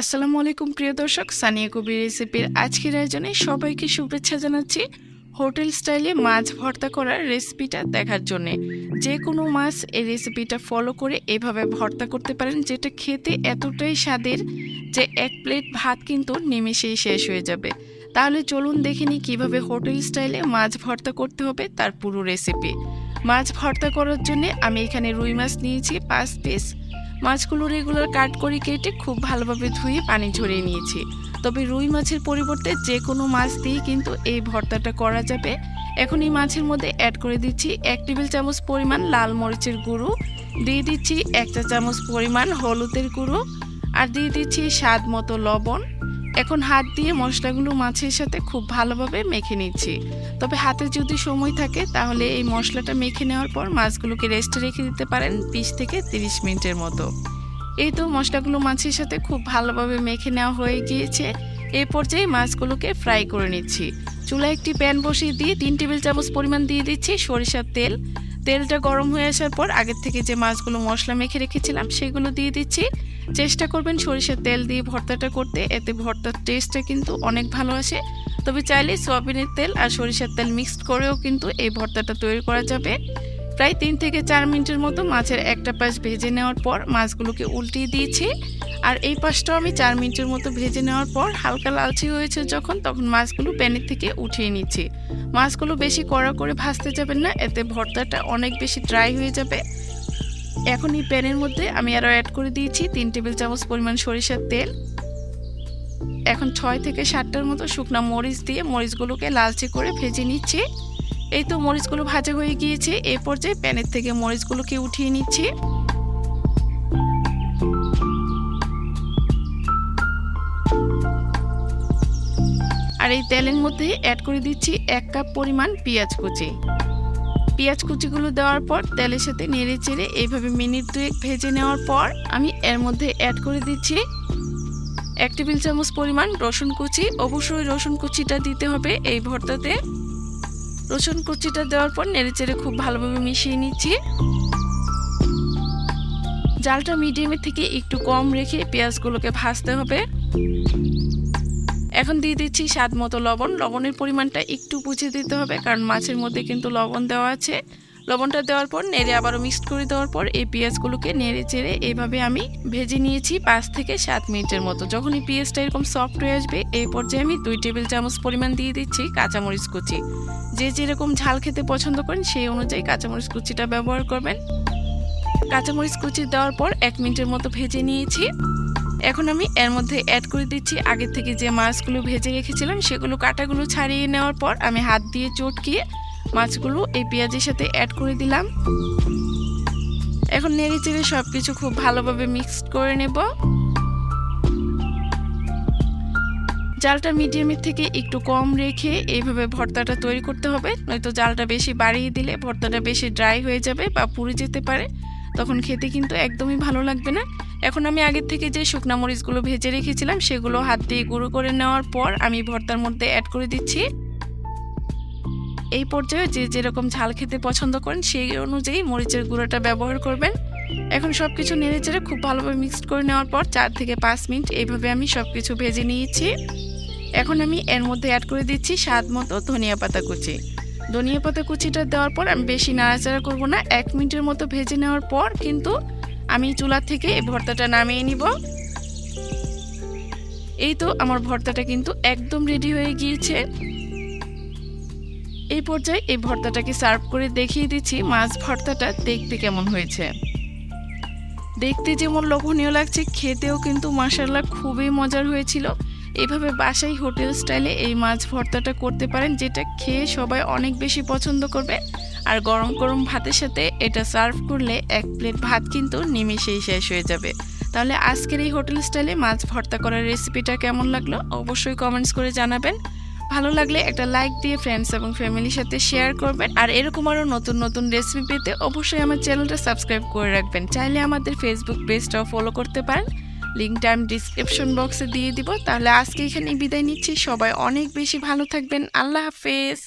আসসালামু আলাইকুম প্রিয় দর্শক, সানিয়া কবির রেসিপির আজকের আয়োজনে সবাইকে শুভেচ্ছা জানাচ্ছি হোটেল স্টাইলে মাছ ভর্তা করার রেসিপিটা দেখার জন্যে। যে কোনো মাছ এই রেসিপিটা ফলো করে এভাবে ভর্তা করতে পারেন, যেটা খেতে এতটাই স্বাদের যে এক প্লেট ভাত কিন্তু নিমেষেই শেষ হয়ে যাবে। তাহলে চলুন দেখে নিই কীভাবে হোটেল স্টাইলে মাছ ভর্তা করতে হবে তার পুরো রেসিপি। মাছ ভর্তা করার জন্য আমি এখানে রুই মাছ নিয়েছি 5 পিস। মাছগুলো রেগুলার কাট করে কেটে খুব ভালোভাবে ধুয়ে পানি ঝরিয়ে নিয়েছি। তবে রুই মাছের পরিবর্তে যে কোনো মাছ দিয়ে কিন্তু এই ভর্তাটা করা যাবে। এখন এই মাছের মধ্যে অ্যাড করে দিচ্ছি 1 টেবিল চামচ পরিমাণ লাল মরিচের গুঁড়ো, দিয়ে দিচ্ছি 1 চা চামচ পরিমাণ হলুদের গুঁড়ো, আর দিয়ে দিচ্ছি স্বাদ মতো লবণ। এখন হাত দিয়ে মশলাগুলো মাছের সাথে খুব ভালোভাবে মেখে নিচ্ছি। তবে হাতে যদি সময় থাকে তাহলে এই মশলাটা মেখে নেওয়ার পর মাছগুলোকে রেস্টে রেখে দিতে পারেন 20 থেকে 30 মিনিটের মতো। এই তো মশলাগুলো মাছের সাথে খুব ভালোভাবে মেখে নেওয়া হয়ে গিয়েছে। এই পর্যায়ে মাছগুলোকে ফ্রাই করে নিচ্ছি। চুলায় একটি প্যান বসিয়ে দিয়ে 3 টেবিল চামচ পরিমাণ দিয়ে দিচ্ছি সরিষার তেল। তেলটা গরম হয়ে আসার পর আগের থেকে যে মাছগুলো মশলা মেখে রেখেছিলাম সেগুলো দিয়ে দিচ্ছি। চেষ্টা করবেন সরিষার তেল দিয়ে ভর্তাটা করতে, এতে ভর্তার টেস্টটা কিন্তু অনেক ভালো আসে। তবে চাইলে সয়াবিনের তেল আর সরিষার তেল মিক্সড করেও কিন্তু এই ভর্তাটা তৈরি করা যাবে। প্রায় 3 থেকে 4 মিনিটের মতো মাছের একটা পাশ ভেজে নেওয়ার পর মাছগুলোকে উল্টিয়ে দিয়েছি। আর এই পাশটাও আমি 4 মিনিটের মতো ভেজে নেওয়ার পর হালকা লালচে হয়েছে তখন মাছগুলো প্যানের থেকে উঠিয়ে নিচ্ছি। মাছগুলো বেশি কড়া করে ভাজতে যাবেন না, এতে ভর্তাটা অনেক বেশি ড্রাই হয়ে যাবে। এখন এই প্যানের মধ্যে আমি আরও অ্যাড করে দিয়েছি 3 টেবিল চামচ পরিমাণ সরিষার তেল। এখন 6 থেকে 7টার মতো শুকনা মরিচ দিয়ে মরিচগুলোকে লালচে করে ভেজে নিচ্ছি। এই তো মরিচগুলো ভাজা হয়ে গিয়েছে। এই পর্যায়ে প্যানের থেকে মরিচগুলোকে উঠিয়ে নিচ্ছি। আর এই তেলের মধ্যে অ্যাড করে দিচ্ছি 1 কাপ পরিমাণ পেঁয়াজ কুচি। পেঁয়াজ কুচিগুলো দেওয়ার পর তেলের সাথে নেড়ে চেড়ে এইভাবে মিনিট 2 ভেজে নেওয়ার পর আমি এর মধ্যে অ্যাড করে দিচ্ছি 1 টেবিল চামচ পরিমাণ রসুন কুচি। অবশ্যই রসুন কুচিটা দিতে হবে এই ভর্তাতে। রসুন কুচিটা দেওয়ার পর নেড়ে চেড়ে খুব ভালোভাবে মিশিয়ে নিচ্ছি। জালটা মিডিয়ামের থেকে একটু কম রেখে পেঁয়াজগুলোকে ভাজতে হবে। এখন দিয়ে দিচ্ছি স্বাদ মতো লবণ। লবণের পরিমাণটা একটু বুঝে দিতে হবে, কারণ মাছের মধ্যে কিন্তু লবণ দেওয়া আছে। লবণটা দেওয়ার পর নেড়ে আবারও মিক্সড করে দেওয়ার পর এই পেঁয়াজগুলোকে নেড়ে চেড়ে এইভাবে আমি ভেজে নিয়েছি 5 থেকে 7 মিনিটের মতো। যখন এই পেঁয়াজটা এরকম সফট হয়ে আসবে এই পর্যায়ে আমি 2 টেবিল চামচ পরিমাণ দিয়ে দিচ্ছি কাঁচামরিচ কুচি। যে যেরকম ঝাল খেতে পছন্দ করেন সেই অনুযায়ী কাঁচামরিচ কুচিটা ব্যবহার করবেন। কাঁচামরিচ কুচি দেওয়ার পর 1 মিনিটের মতো ভেজে নিয়েছি। এখন আমি এর মধ্যে অ্যাড করে দিচ্ছি আগে থেকে যে মাছগুলো ভেজে রেখেছিলাম সেগুলো কাঁটাগুলো ছাড়িয়ে নেওয়ার পর আমি হাত দিয়ে চটকিয়ে মাছগুলো এই পেঁয়াজের সাথে অ্যাড করে দিলাম। এখন নেড়ে চেড়ে সবকিছু খুব ভালোভাবে মিক্সড করে নেব। জালটা মিডিয়ামের থেকে একটু কম রেখে এইভাবে ভর্তাটা তৈরি করতে হবে, নয়তো জালটা বেশি বাড়িয়ে দিলে ভর্তাটা বেশি ড্রাই হয়ে যাবে বা পুড়ে যেতে পারে, তখন খেতে কিন্তু একদমই ভালো লাগবে না। এখন আমি আগের থেকে যে শুকনা মরিচগুলো ভেজে রেখেছিলাম সেগুলো হাত দিয়ে গুঁড়ো করে নেওয়ার পর আমি ভর্তার মধ্যে অ্যাড করে দিচ্ছি। এই পর্যায়ে যে যেরকম ঝাল খেতে পছন্দ করেন সেই অনুযায়ী মরিচের গুঁড়োটা ব্যবহার করবেন। এখন সবকিছু নেড়ে চেড়ে খুব ভালোভাবে মিক্সড করে নেওয়ার পর 4 থেকে 5 মিনিট এইভাবে আমি সবকিছু ভেজে নিয়েছি। এখন আমি এর মধ্যে অ্যাড করে দিচ্ছি স্বাদ মতো ধনিয়া পাতা কুচি। ধনিয়া পাতা কুচিটা দেওয়ার পর আমি বেশি নাড়াচাড়া করব না। 1 মিনিটের মতো ভেজে নেওয়ার পর কিন্তু আমি চুলা থেকে এই ভর্তাটা নামিয়ে নিব। এই তো আমার ভর্তাটা কিন্তু একদম রেডি হয়ে গিয়েছে। এই পর্যায়ে এই ভর্তাটাকে সার্ভ করে দেখিয়ে দিচ্ছি মাছ ভর্তাটা দেখতে কেমন হয়েছে। দেখতে যেমন লোভনীয় লাগছে, খেতেও কিন্তু মাশাআল্লাহ খুবই মজার হয়েছিল। এইভাবে বাসায় হোটেল স্টাইলে এই মাছ ভর্তাটা করতে পারেন, যেটা খেয়ে সবাই অনেক বেশি পছন্দ করবে। আর গরম গরম ভাতের সাথে এটা সার্ভ করলে 1 প্লেট ভাত কিন্তু নিমেষেই শেষ হয়ে যাবে। তাহলে আজকের এই হোটেল স্টাইলে মাছ ভর্তা করার রেসিপিটা কেমন লাগলো অবশ্যই কমেন্টস করে জানাবেন। ভালো লাগলে একটা লাইক দিয়ে ফ্রেন্ডস এবং ফ্যামিলির সাথে শেয়ার করবেন। আর এরকম আরও নতুন নতুন রেসিপি পেতে অবশ্যই আমার চ্যানেলটা সাবস্ক্রাইব করে রাখবেন। চাইলে আমাদের ফেসবুক পেজটাও ফলো করতে পারেন, লিঙ্কটা আমি ডিসক্রিপশন বক্সে দিয়ে দিব। তাহলে আজকে এখানেই বিদায় নিচ্ছি। সবাই অনেক বেশি ভালো থাকবেন। আল্লাহ হাফেজ।